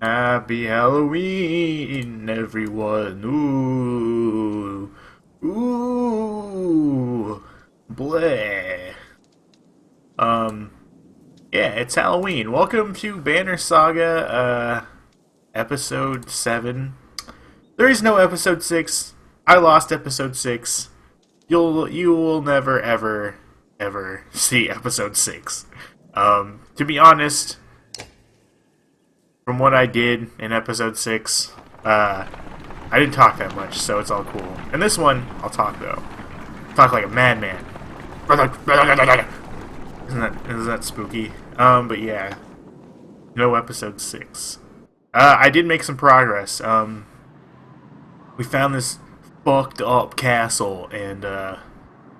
Happy Halloween, everyone. Ooh. Ooh. Bleh. Um, yeah, it's Halloween. Welcome to Banner Saga, episode 7. There is no episode 6. I lost episode 6. You will never ever see episode 6. To be honest, from what I did in episode 6, I didn't talk that much, so it's all cool. In this one, I'll talk though. Talk like a madman. Isn't that spooky? But yeah. No episode 6. I did make some progress. We found this fucked up castle, and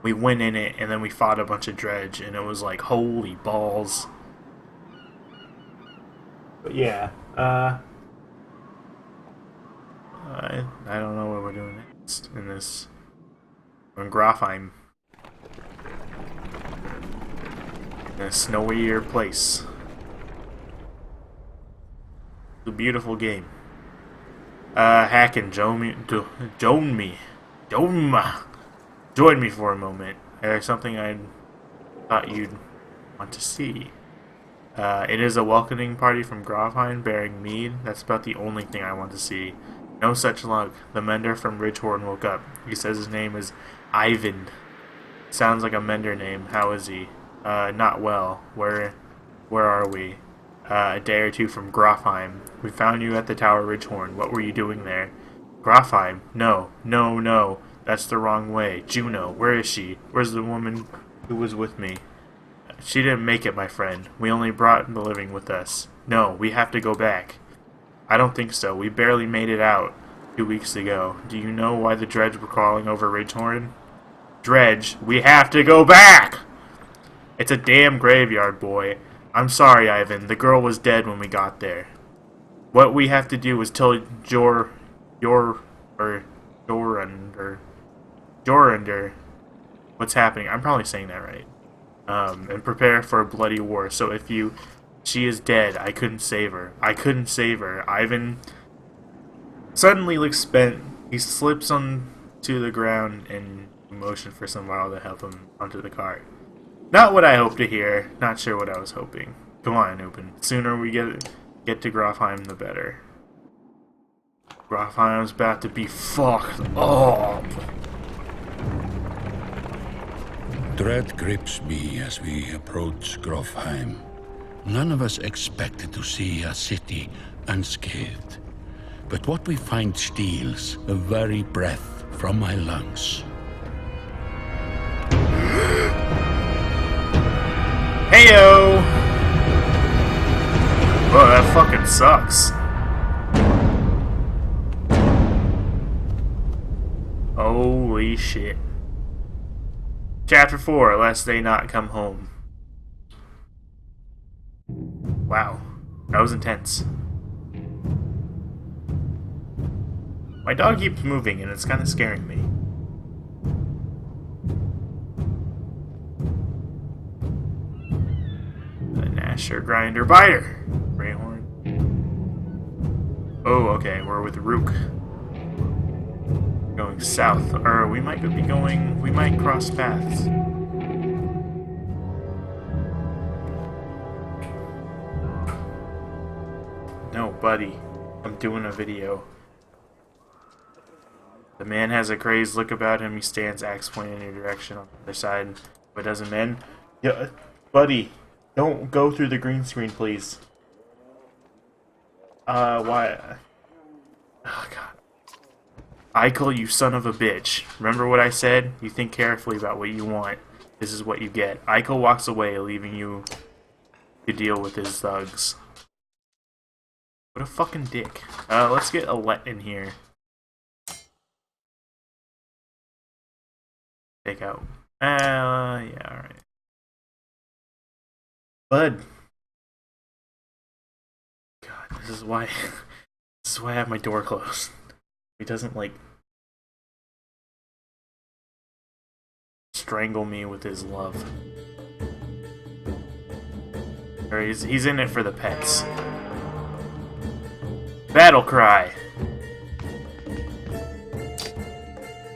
we went in it, and then we fought a bunch of dredge, and it was like, holy balls. But yeah, I don't know what we're doing next in this. We're in Grafheim. In a snowier place. It's a beautiful game. Hack and join me for a moment. There's something I thought you'd want to see. It is a welcoming party from Grafheim bearing mead. That's about the only thing I want to see. No such luck. The mender from Ridgehorn woke up. He says his name is Ivan. Sounds like a mender name. How is he? Not well. Where are we? A day or two from Grafheim. We found you at the Tower Ridgehorn. What were you doing there? Grafheim? No. That's the wrong way. Juno, where is she? Where's the woman who was with me? She didn't make it, my friend. We only brought the living with us. No, we have to go back. I don't think so. We barely made it out 2 weeks ago. Do you know why the dredge were crawling over Ridgehorn? Dredge, we have to go back! It's a damn graveyard, boy. I'm sorry, Ivan. The girl was dead when we got there. What we have to do is tell Jorander what's happening. I'm probably saying that right. And prepare for a bloody war. So if she is dead. I couldn't save her. Ivan suddenly looks spent. He slips onto the ground and motion for someone to help him onto the cart. Not what I hoped to hear. Not sure what I was hoping. Come on, Open. The sooner we get to Grafheim, the better. Grafheim's about to be fucked up. Dread grips me as we approach Grofheim. None of us expected to see a city unscathed. But what we find steals the very breath from my lungs. Heyo! Whoa, that fucking sucks. Holy shit. Chapter 4, Lest They Not Come Home. Wow, that was intense. My dog keeps moving and it's kind of scaring me. An Asher Grinder Biter. Greyhorn. Oh, okay, we're with Rook. Going south, or we might cross paths. No, buddy, I'm doing a video. The man has a crazed look about him. He stands, axe pointing in your direction on the other side, but doesn't mend. Yeah, buddy, don't go through the green screen, please. Why? Oh, God. Eichel, you son of a bitch. Remember what I said? You think carefully about what you want. This is what you get. Eichel walks away, leaving you to deal with his thugs. What a fucking dick. Let's get Alette in here. Take out. Yeah, alright. Bud. God, this is why I have my door closed. He doesn't, like, strangle me with his love. Or he's in it for the pets. Battle cry!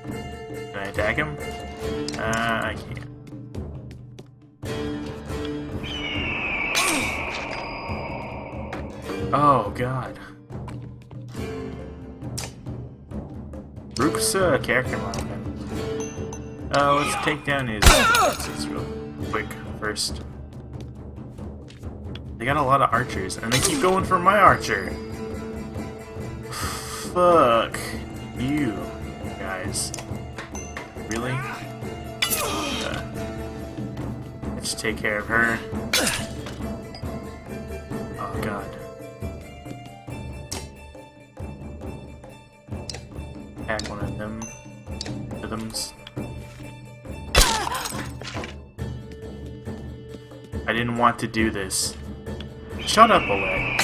Can I attack him? I can't. Oh, God. Rook's character model. Let's take down his defenses real quick first. They got a lot of archers, and they keep going for my archer. Fuck you, guys. Really? Let's take care of her. Oh, God. Attack one of them. Rhythms. I didn't want to do this. Shut up, Oleg.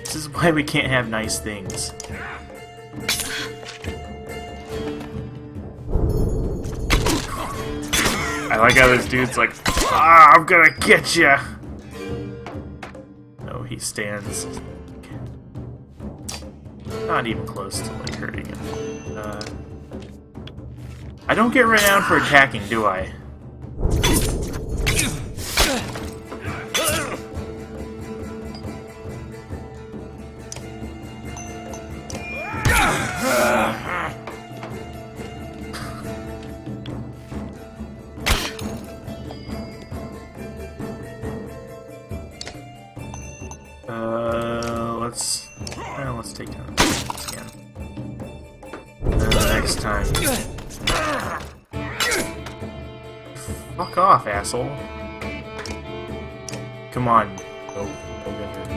This is why we can't have nice things. I like how this dude's like, ah, I'm gonna get ya! No, he stands not even close to like hurting him. I don't get renowned for attacking, do I? Let's take down this again. Next time. Fuck off, asshole. Come on. Go get her.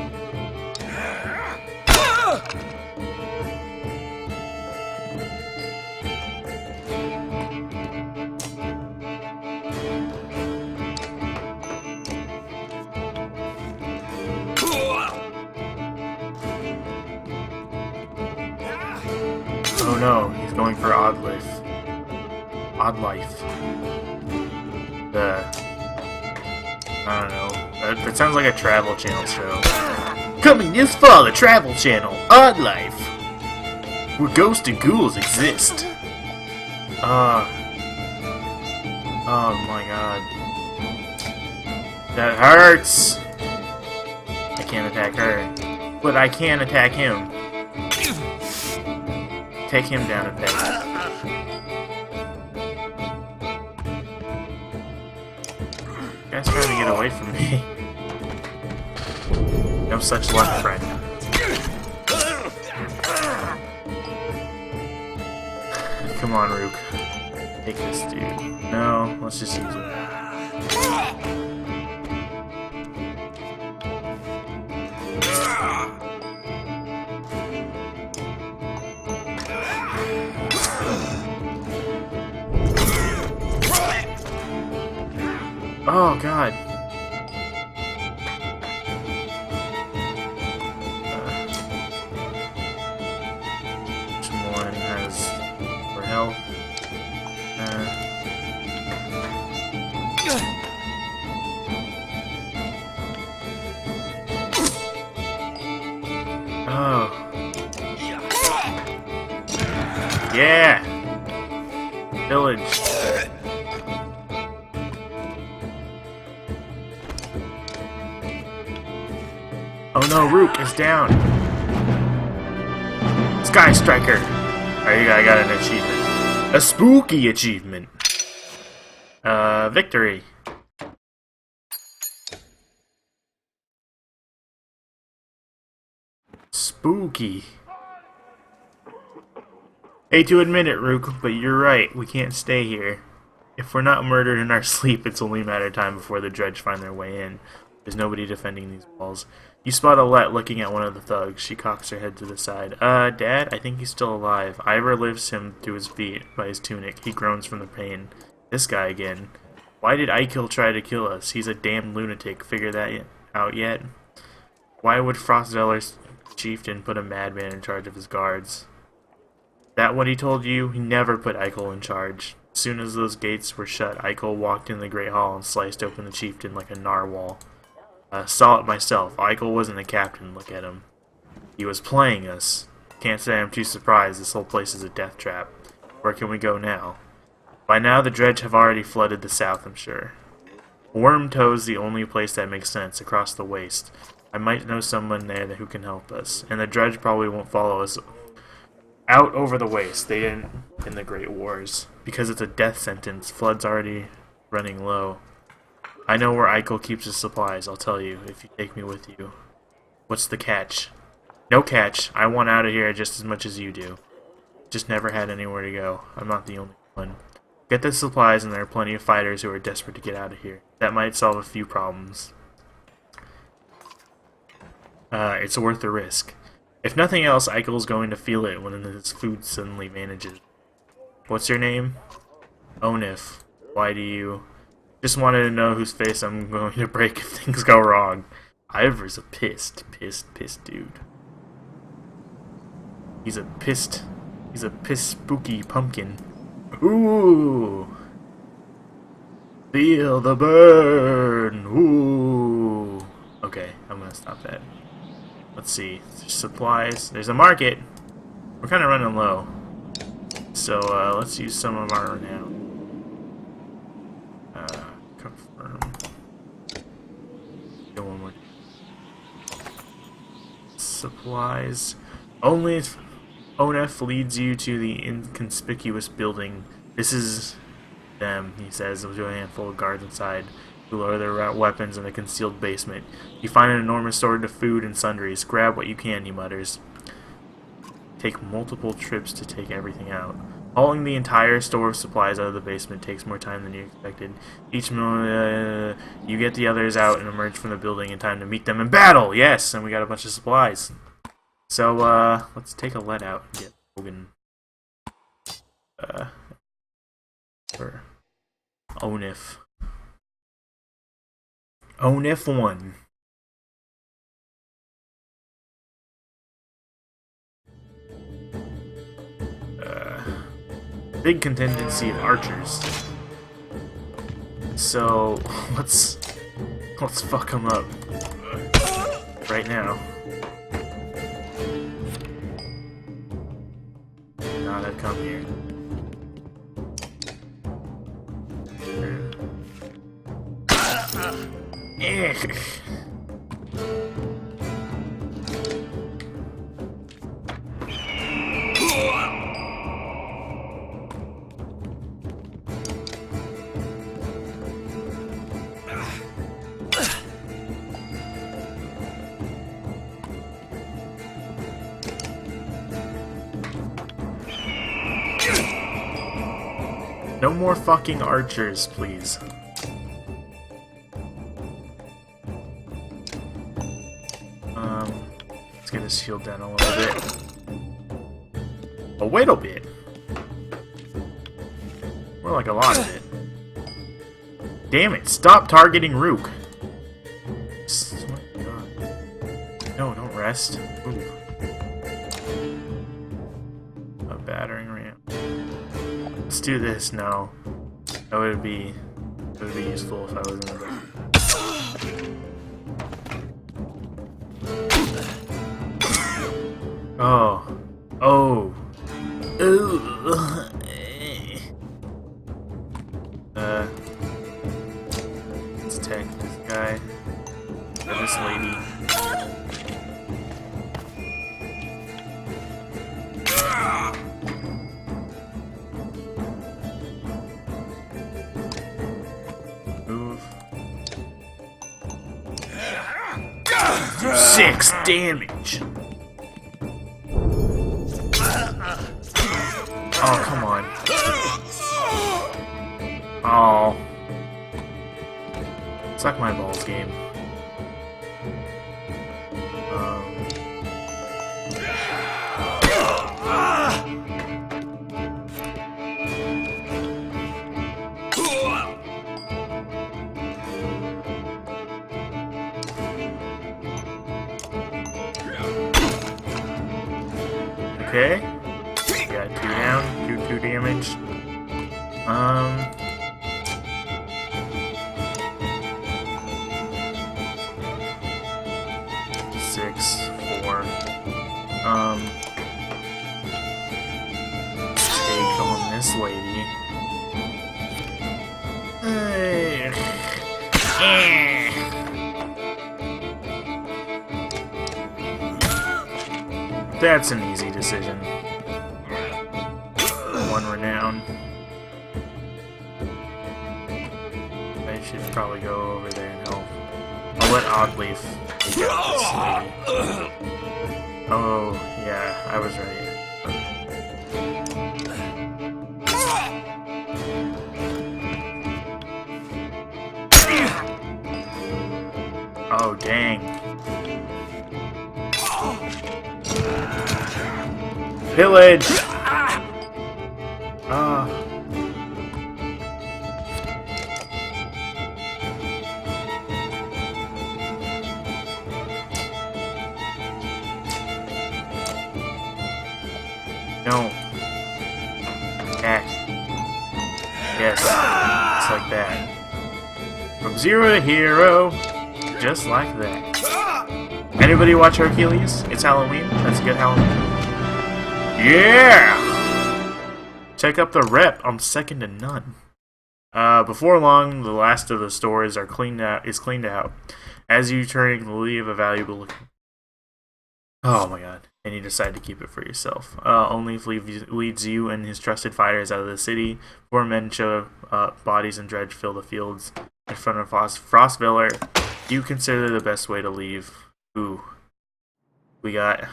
Oh no, he's going for Odd Life. Odd Life. I don't know. That sounds like a Travel Channel show. Coming this fall, the Travel Channel, Odd Life, where ghosts and ghouls exist. Oh my god. That hurts! I can't attack her. But I can attack him. Take him down a bit. You guys trying to get away from me. No such luck, friend. Come on, Rook. Take this dude. No, let's just use it. Oh god. Which one has more health? Oh. Yeah! Village. Oh no, Rook is down. Sky Striker. Alright, I got an achievement. A spooky achievement. Victory. Spooky. Hate to admit it, Rook, but you're right. We can't stay here. If we're not murdered in our sleep, it's only a matter of time before the Dredge find their way in. There's nobody defending these walls. You spot Alette looking at one of the thugs. She cocks her head to the side. Dad? I think he's still alive. Ivor lifts him to his feet by his tunic. He groans from the pain. This guy again. Why did Eichel try to kill us? He's a damn lunatic. Figure that out yet? Why would Frostveller's chieftain put a madman in charge of his guards? That what he told you? He never put Eichel in charge. As soon as those gates were shut, Eichel walked in the Great Hall and sliced open the chieftain like a narwhal. Saw it myself. Eichel wasn't the captain, look at him. He was playing us. Can't say I'm too surprised, this whole place is a death trap. Where can we go now? By now the dredge have already flooded the south, I'm sure. Wormtoe's the only place that makes sense, across the waste. I might know someone there who can help us. And the dredge probably won't follow us out over the waste. They didn't in the Great Wars. Because it's a death sentence, flood's already running low. I know where Eichel keeps his supplies, I'll tell you, if you take me with you. What's the catch? No catch. I want out of here just as much as you do. Just never had anywhere to go. I'm not the only one. Get the supplies and there are plenty of fighters who are desperate to get out of here. That might solve a few problems. It's worth the risk. If nothing else, Eichel's going to feel it when his food suddenly vanishes. What's your name? Onif. Why do you... Just wanted to know whose face I'm going to break if things go wrong. Ivor's a pissed dude. He's a pissed spooky pumpkin. Ooh! Feel the burn! Ooh! Okay, I'm gonna stop that. Let's see. There's supplies. There's a market! We're kinda running low. So, let's use some of our renown. Confirm. Go one more. Supplies. Only if Onef leads you to the inconspicuous building. This is them, he says, with a handful of guards inside, who lower their weapons in a concealed basement. You find an enormous storage of food and sundries. Grab what you can, he mutters. Take multiple trips to take everything out. Hauling the entire store of supplies out of the basement takes more time than you expected. Each moment, you get the others out and emerge from the building in time to meet them in battle! Yes! And we got a bunch of supplies. So, let's take a let out and get Logan. For Onif. Onif 1. Big contingency of archers. So, let's fuck them up. Right now. Not have come here. No more fucking archers, please. Let's get his shield down a little bit. A little bit? More like a lot of it. Damn it, stop targeting Rook. No, don't rest. Ooh. A battering ram. Let's do this now. That would be useful if I was in the Oh. Oh. Ooh. Let's attack this guy. Or this lady. Move. 6 damage. Oh, come on. Oh. Suck my balls, game. Okay. Got 2 down, 2 damage. 6, 4. Take on this lady. That's an easy decision. 1 renown. I should probably go over there and help. I'll let Oddleaf take out this lady. Oh, yeah, I was right. Oh, dang. Pillage! No. Attack. Yes. Just like that. From 0 to hero. Just like that. Anybody watch Hercules? It's Halloween. That's a good Halloween. Yeah! Check up the rep. I'm second to none. Before long, the last of the stores are cleaned out. As you turn, leave a valuable. Oh my god. And you decide to keep it for yourself. Only if leads you and his trusted fighters out of the city. 4 men show up, bodies and dredge fill the fields in front of Frostviller. You consider the best way to leave. Ooh. We got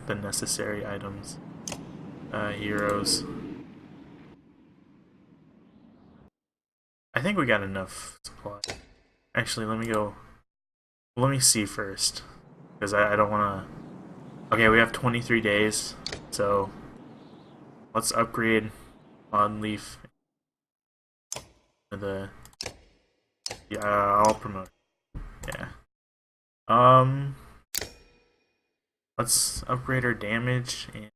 the necessary items. Heroes. I think we got enough supply. Actually, let me see first. Because I don't want to. Okay, we have 23 days, so let's upgrade Oddleaf. I'll promote. Yeah. Let's upgrade our damage and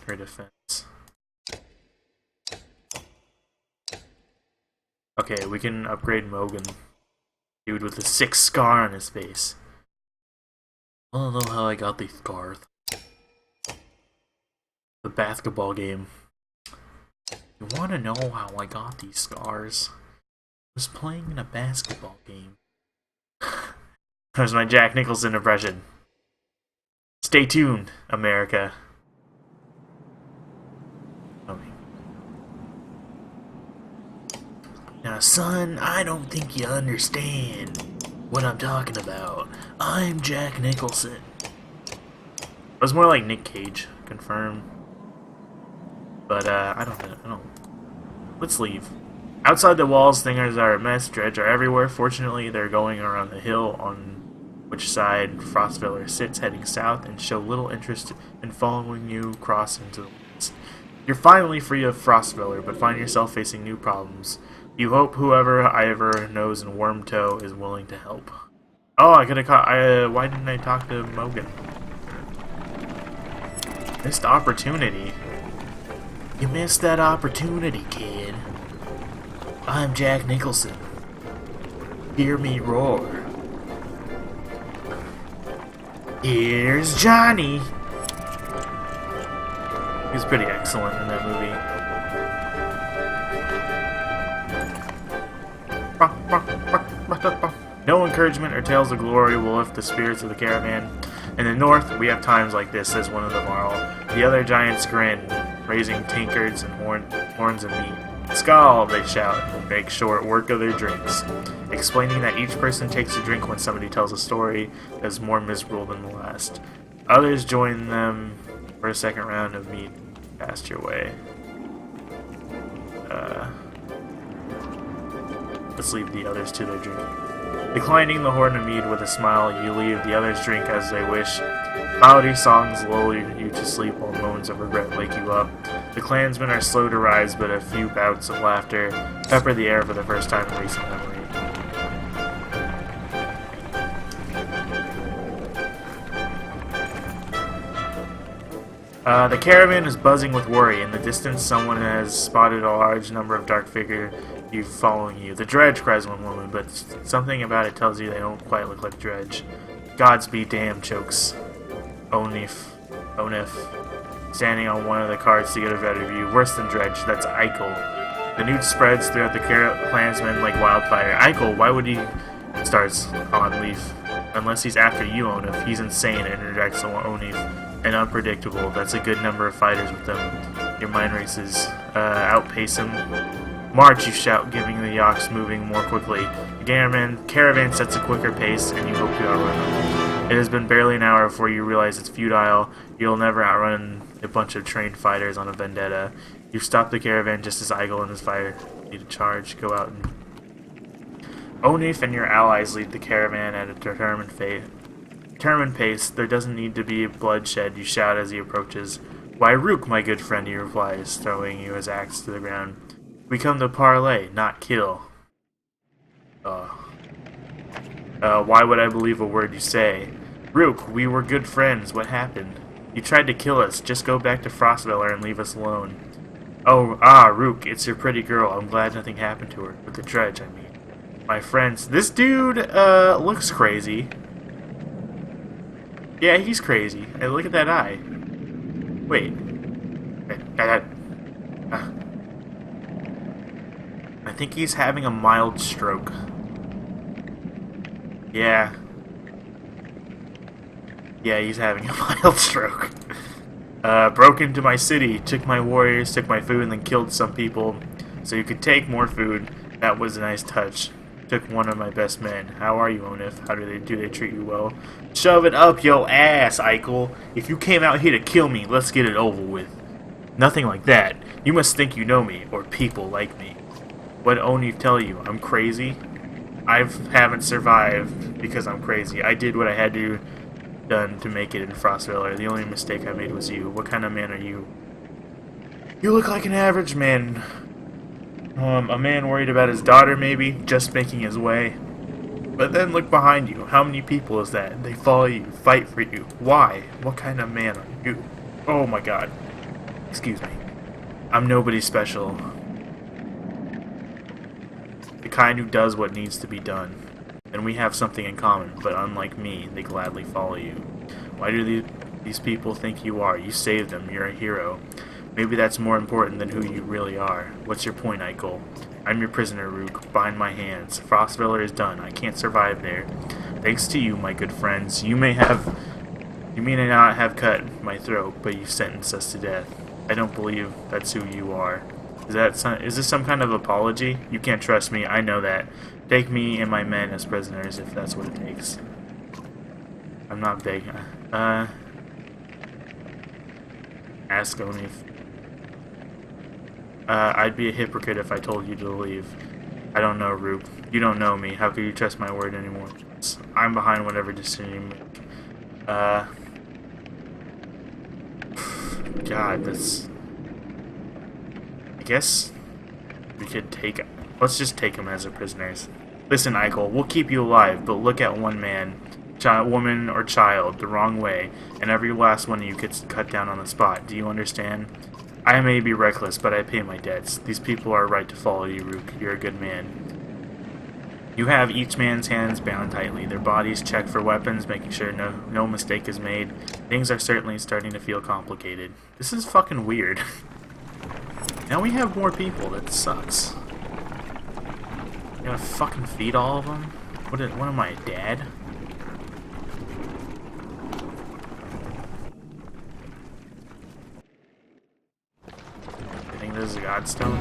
our defense. Okay, we can upgrade Mogan. Dude with a 6 scar on his face. I don't know how I got these scars. The basketball game. You want to know how I got these scars? I was playing in a basketball game. That was my Jack Nicholson impression. Stay tuned, America. Okay. Now, son, I don't think you understand what I'm talking about. I'm Jack Nicholson. It was more like Nick Cage, confirmed. But I don't. Let's leave. Outside the walls, thingers are a mess. Dredge are everywhere. Fortunately, they're going around the hill on which side Frostviller sits, heading south, and show little interest in following you cross into the woods. You're finally free of Frostviller, but find yourself facing new problems. You hope whoever Ivor knows in Wormtoe is willing to help. Oh, I could have caught. Why didn't I talk to Mogan? Missed opportunity. You missed that opportunity, kid. I'm Jack Nicholson. Hear me roar. Here's Johnny. He's pretty excellent in that movie. No encouragement or tales of glory will lift the spirits of the caravan. In the north, we have times like this, says one of them all. The other giants grin, raising tankards and horns of meat. Skull, they shout, and beg short work of their drinks, explaining that each person takes a drink when somebody tells a story that is more miserable than the last. Others join them for a second round of meat passed your way. Let's leave the others to their drink. Declining the horn of mead with a smile, you leave the others drink as they wish. Cloudy songs lull you to sleep while moans of regret wake you up. The clansmen are slow to rise, but a few bouts of laughter pepper the air for the first time in recent memory. The caravan is buzzing with worry. In the distance, someone has spotted a large number of dark figures you following you. The Dredge, cries one woman, but something about it tells you they don't quite look like Dredge. Gods be damned, chokes Onif, standing on one of the carts to get a better view. Worse than Dredge, that's Eichel. The news spreads throughout the clansmen like wildfire. Eichel, why would he? Starts on Leaf. Unless he's after you, Onif. He's insane, interjects Onif. And unpredictable. That's a good number of fighters with them. Your mind races. Outpace him. March, you shout, giving the yaks moving more quickly. The caravan sets a quicker pace, and you hope to outrun them. It has been barely an hour before you realize it's futile. You'll never outrun a bunch of trained fighters on a vendetta. You stop the caravan just as Eichel and his fire need to charge. Go out and... Onif and your allies lead the caravan at a determined pace. There doesn't need to be bloodshed, you shout as he approaches. Why, Rook, my good friend, he replies, throwing you his axe to the ground. We come to parley, not kill. Why would I believe a word you say? Rook, we were good friends. What happened? You tried to kill us. Just go back to Frostveller and leave us alone. Rook, it's your pretty girl. I'm glad nothing happened to her. With the Dredge, I mean. My friends. This dude, looks crazy. Yeah, he's crazy. Hey, look at that eye. Wait. I think he's having a mild stroke. Yeah. Yeah, he's having a mild stroke. Broke into my city, took my warriors, took my food, and then killed some people so you could take more food. That was a nice touch. Took one of my best men. How are you, Onif? How do they treat you well? Shove it up yo ass, Eichel. If you came out here to kill me, let's get it over with. Nothing like that. You must think you know me, or people like me. What Onif tell you? I'm crazy? I haven't survived because I'm crazy. I did what I had to done to make it in Frostveller. The only mistake I made was you. What kind of man are you? You look like an average man. A man worried about his daughter, maybe, just making his way. But then look behind you. How many people is that? They follow you, fight for you. Why? What kind of man are you? Oh my god. Excuse me. I'm nobody special. The kind who does what needs to be done. And we have something in common, but unlike me, they gladly follow you. Why do these people think you are? You saved them. You're a hero. Maybe that's more important than who you really are. What's your point, Eichel? I'm your prisoner, Rook. Bind my hands. Frostveller is done. I can't survive there. Thanks to you, my good friends. You may not have cut my throat, but you sentenced us to death. I don't believe that's who you are. Is this some kind of apology? You can't trust me. I know that. Take me and my men as prisoners if that's what it takes. I'm not begging. Ask Onif. I'd be a hypocrite if I told you to leave. I don't know, Rook. You don't know me. How could you trust my word anymore? I'm behind whatever decision you make. God, that's... I guess we could take... Let's just take him as our prisoners. Listen, Eichel, we'll keep you alive, but look at one man, woman, or child the wrong way, and every last one of you gets cut down on the spot. Do you understand? I may be reckless, but I pay my debts. These people are right to follow you, Rook. You're a good man. You have each man's hands bound tightly, their bodies checked for weapons, making sure no mistake is made. Things are certainly starting to feel complicated. This is fucking weird. Now we have more people. That sucks. You gotta fucking feed all of them? What am I, dad? I think this is a godstone.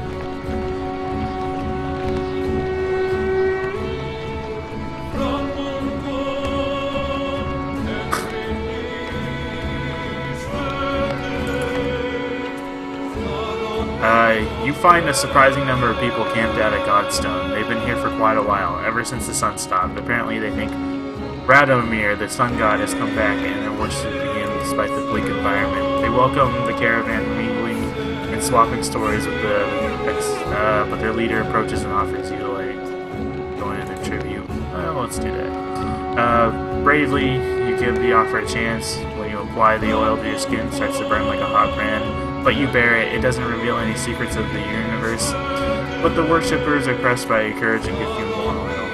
You find a surprising number of people camped out at Godstone. They've been here for quite a while, ever since the sun stopped. Apparently they think Radomir, the sun god, has come back and their worship begin despite the bleak environment. They welcome the caravan, mingling and swapping stories with but their leader approaches and offers you going in their tribute. Well, let's do that. Bravely, you give the offer a chance. When you apply the oil to your skin, it starts to burn like a hot brand. But you bear it. It doesn't reveal any secrets of the universe. but the worshippers are pressed by courage and give you more oil.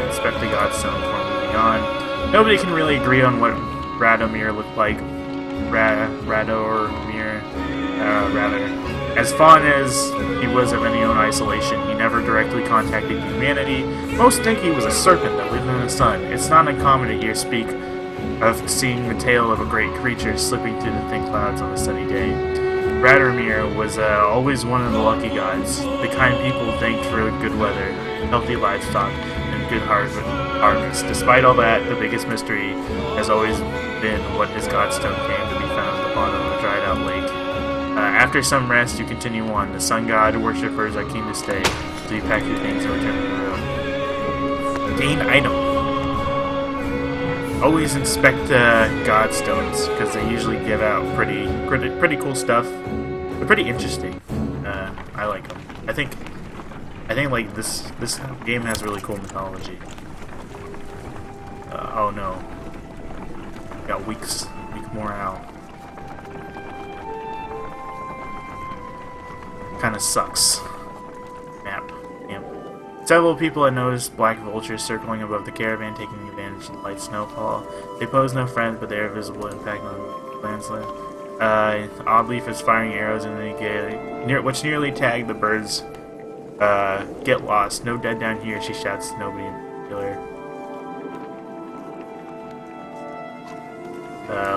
Inspect the godstone before moving on. Nobody can really agree on what Radomir looked like. Radomir, rather. As fond as he was of any own isolation, he never directly contacted humanity. Most think he was a serpent that lived in the sun. It's not uncommon to hear speak of seeing the tail of a great creature slipping through the thin clouds on a sunny day. Radomir was always one of the lucky gods, the kind people thanked for good weather, healthy livestock, and good harvest. Despite all that, the biggest mystery has always been what his godstone came to be found at the bottom of a dried-out lake. After some rest, you continue on. The sun god worshippers are keen to stay, so you pack your things and return to the room. Gain item. Always inspect godstones, because they usually give out pretty cool stuff. They're pretty interesting. I like them. I think like this game has really cool mythology. Oh no, got weak morale. Kind of sucks. Map. Yep. Several people had noticed black vultures circling above the caravan, taking advantage of the light snowfall. They pose no friends, but they are visible impact on the landslide. Oddleaf is firing arrows in the gale, which nearly tagged the birds. Get lost. No dead down here, she shouts to nobody in particular.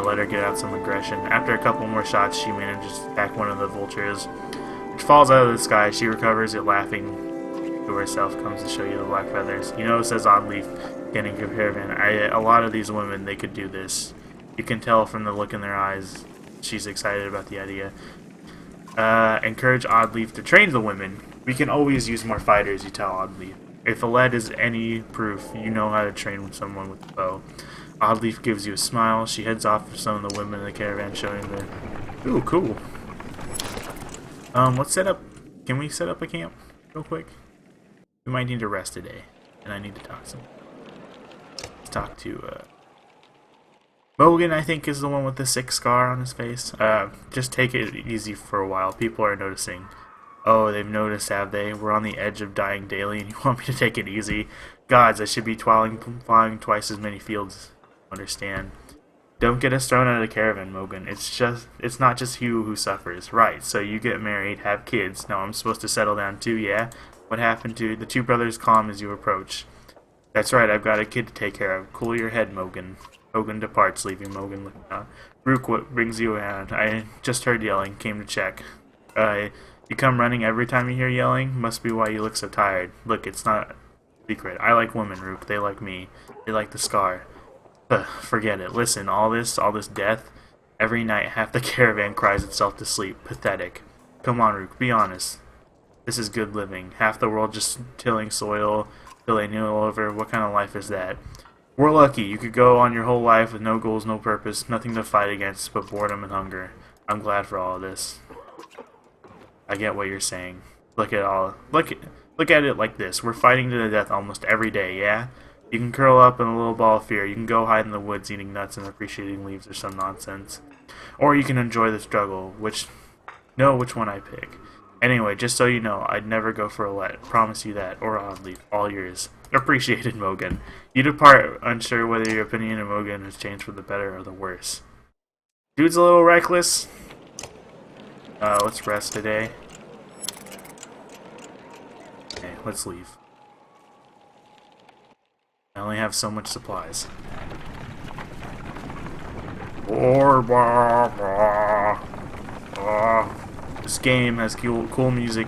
Let her get out some aggression. After a couple more shots, she manages to attack one of the vultures, which falls out of the sky. She recovers it, laughing to herself, comes to show you the black feathers. You know, says Oddleaf, getting a caravan. A lot of these women, they could do this. You can tell from the look in their eyes. She's excited about the idea. Encourage Oddleaf to train the women. We can always use more fighters, you tell Oddleaf. If a lead is any proof, you know how to train someone with a bow. Oddleaf gives you a smile. She heads off for some of the women in the caravan, showing the... Ooh, cool. Let's set up... Can we set up a camp real quick? We might need to rest today, and I need to talk to someone. Let's talk to, Mogan, I think, is the one with the sick scar on his face. Just take it easy for a while. People are noticing. Oh, they've noticed, have they? We're on the edge of dying daily, and you want me to take it easy? Gods, I should be plowing twice as many fields. Understand? Don't get us thrown out of the caravan, Mogan. It's not just you who suffers. Right, so you get married, have kids. Now I'm supposed to settle down too, yeah? What happened to the two brothers calm as you approach? That's right, I've got a kid to take care of. Cool your head, Mogan. Mogan departs, leaving Mogan looking out. Rook, what brings you around? I just heard yelling, came to check. You come running every time you hear yelling? Must be why you look so tired. Look, it's not a secret. I like women, Rook. They like me. They like the scar. Forget it. Listen, all this death, every night half the caravan cries itself to sleep. Pathetic. Come on, Rook, be honest. This is good living. Half the world just tilling soil till they kneel over. What kind of life is that? We're lucky. You could go on your whole life with no goals, no purpose, nothing to fight against but boredom and hunger. I'm glad for all of this. I get what you're saying. Look at it like this. We're fighting to the death almost every day, yeah? You can curl up in a little ball of fear. You can go hide in the woods eating nuts and appreciating leaves or some nonsense. Or you can enjoy the struggle, which one I pick. Anyway, just so you know, I'd never go for a let. Promise you that. Or Oddleaf. All yours. Appreciated, Mogan. You depart, unsure whether your opinion of Mogan has changed for the better or the worse. Dude's a little reckless. Let's rest today. Okay, let's leave. I only have so much supplies. This game has cool music.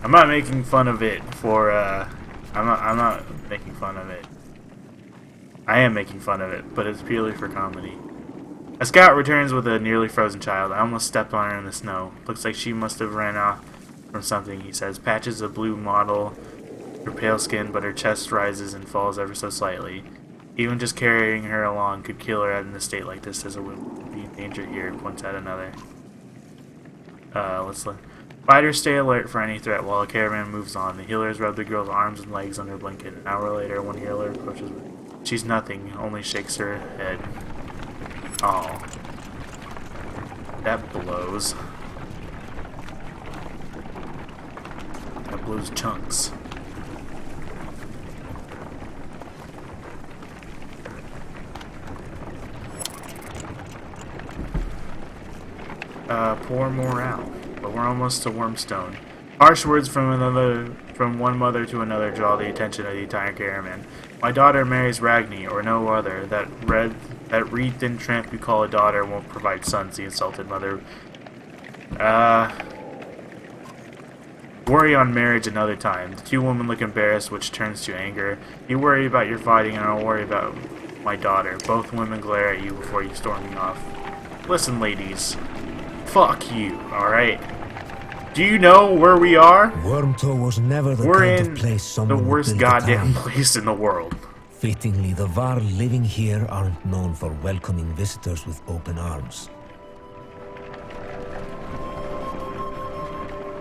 I'm not making fun of it for, I'm not making fun of it. I am making fun of it, but it's purely for comedy. A scout returns with a nearly frozen child. I almost stepped on her in the snow. Looks like she must have ran off from something, he says. Patches of blue mottle her pale skin, but her chest rises and falls ever so slightly. Even just carrying her along could kill her in a state like this, as a woman would be in danger here, points at another. Let's look. Fighters stay alert for any threat while a caravan moves on. The healers rub the girl's arms and legs under a blanket. An hour later, one healer approaches her. She's nothing, only shakes her head. Oh. That blows. those chunks. Poor morale, but we're almost to Wormstone. Harsh words from one mother to another draw the attention of the entire caravan. My daughter marries Ragni, or no other. That wreathed-in tramp you call a daughter won't provide sons, the insulted mother. Worry on marriage another time. The two women look embarrassed, which turns to anger. You worry about your fighting, and I'll worry about my daughter. Both women glare at you before you storming off. Listen, ladies. Fuck you, alright? Do you know where we are? Wormtoe was never the We're kind in of place the someone would worst build a goddamn town. place in the world. Fittingly, the Var living here aren't known for welcoming visitors with open arms.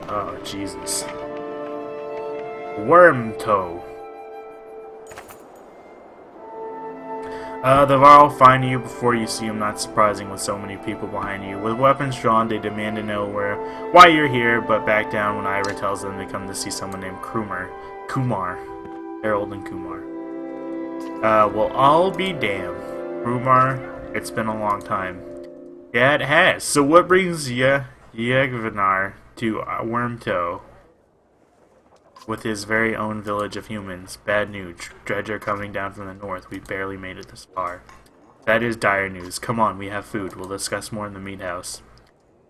Oh, Jesus. Wormtoe. The Var will find you before you see him, not surprising with so many people behind you. With weapons drawn, they demand to know why you're here, but back down when Ira tells them they come to see someone named Kumar. Harold and Kumar. Well, I'll be damned. Kumar, it's been a long time. Yeah, it has. So what brings Yegvinar to Wormtoe? With his very own village of humans. Bad news. Dredger coming down from the north. We barely made it this far. That is dire news. Come on, we have food. We'll discuss more in the meat house.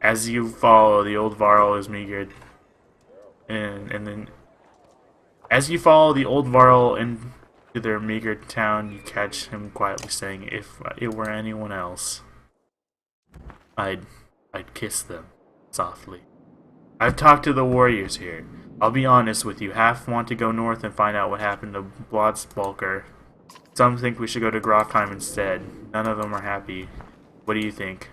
As you follow, the old Varl is meagered. And then... As you follow the old Varl into their meager town, you catch him quietly saying, if it were anyone else, I'd kiss them. Softly. I've talked to the warriors here. I'll be honest with you, half want to go north and find out what happened to Blodsbalker. Some think we should go to Grofheim instead. None of them are happy. What do you think?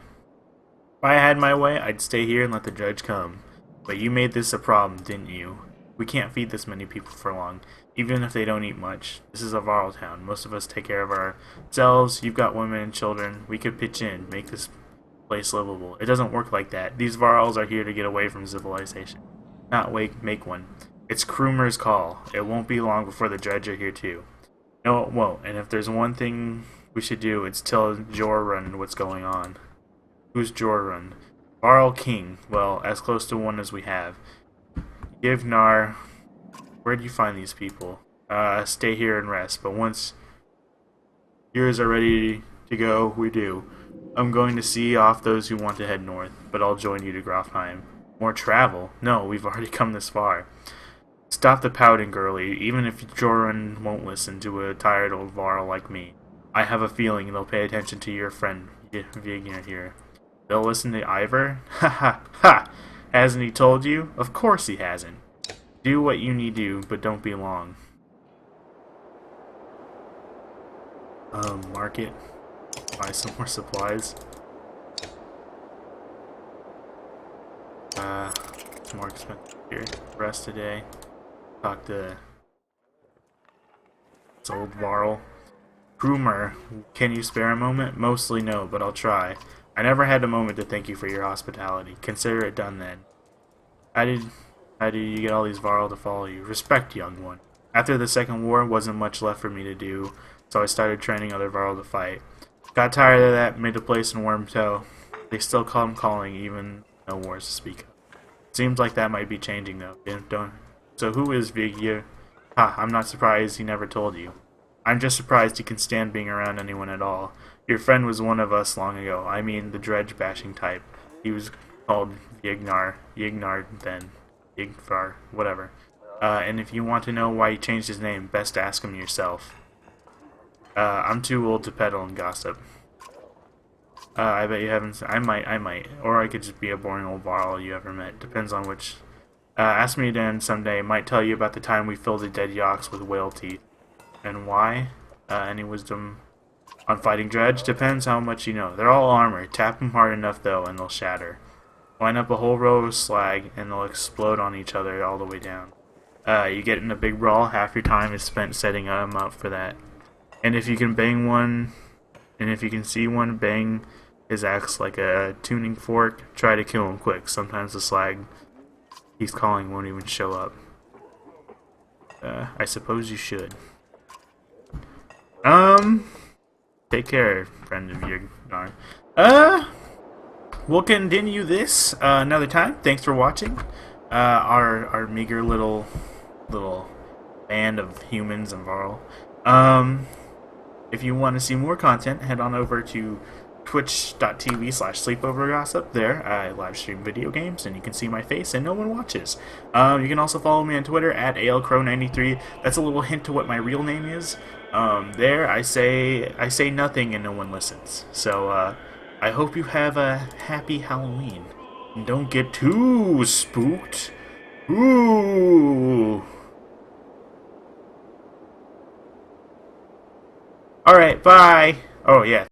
If I had my way, I'd stay here and let the judge come. But you made this a problem, didn't you? We can't feed this many people for long, even if they don't eat much. This is a Varl town. Most of us take care of ourselves. You've got women and children. We could pitch in, make this place livable. It doesn't work like that. These Varls are here to get away from civilization. Not make one. It's Krumer's call. It won't be long before the judge are here too. No, it won't. And if there's one thing we should do, it's tell Jorrund what's going on. Who's Jorrund? Varl King. Well, as close to one as we have. Yevnar. Where'd you find these people? Stay here and rest. But once yours are ready to go, we do. I'm going to see off those who want to head north, but I'll join you to Grofheim. More travel? No, we've already come this far. Stop the pouting, girlie, even if Jorrund won't listen to a tired old Varl like me. I have a feeling they'll pay attention to your friend Vigner here. They'll listen to Ivor? Ha ha ha! Hasn't he told you? Of course he hasn't. Do what you need to, but don't be long. Market. Buy some more supplies. It's more expensive here. Rest today. Talk to this old Varl. Krumer, can you spare a moment? Mostly no, but I'll try. I never had a moment to thank you for your hospitality. Consider it done then. How did you get all these Varl to follow you? Respect, young one. After the Second War, wasn't much left for me to do, so I started training other Varl to fight. Got tired of that, made a place in Wormtoe. They still come calling, even no wars to speak of. Seems like that might be changing though. So who is Vigir? Ha, I'm not surprised he never told you. I'm just surprised he can stand being around anyone at all. Your friend was one of us long ago. I mean, the dredge-bashing type. He was called Yegnar then. Yigvar, whatever. And if you want to know why he changed his name, best ask him yourself. I'm too old to peddle and gossip. I bet you haven't... I might. Or I could just be a boring old Varl you ever met. Depends on which... ask me again someday. Might tell you about the time we filled the dead yaks with whale teeth. And why? Any wisdom on fighting dredge? Depends how much you know. They're all armored. Tap them hard enough, though, and they'll shatter. Line up a whole row of slag, and they'll explode on each other all the way down. You get in a big brawl, half your time is spent setting them up for that. And if you can bang one... And if you can see one bang his axe like a tuning fork, try to kill him quick. Sometimes the slag he's calling won't even show up. I suppose you should. Take care, friend of your darn. We'll continue this another time. Thanks for watching. Our meager little band of humans and Varl. If you want to see more content, head on over to twitch.tv/sleepovergossip. There, I live stream video games, and you can see my face, and no one watches. You can also follow me on Twitter at ALCrow93. That's a little hint to what my real name is. There, I say nothing, and no one listens. So, I hope you have a happy Halloween, and don't get too spooked. Ooh. Alright, bye. Oh, yeah.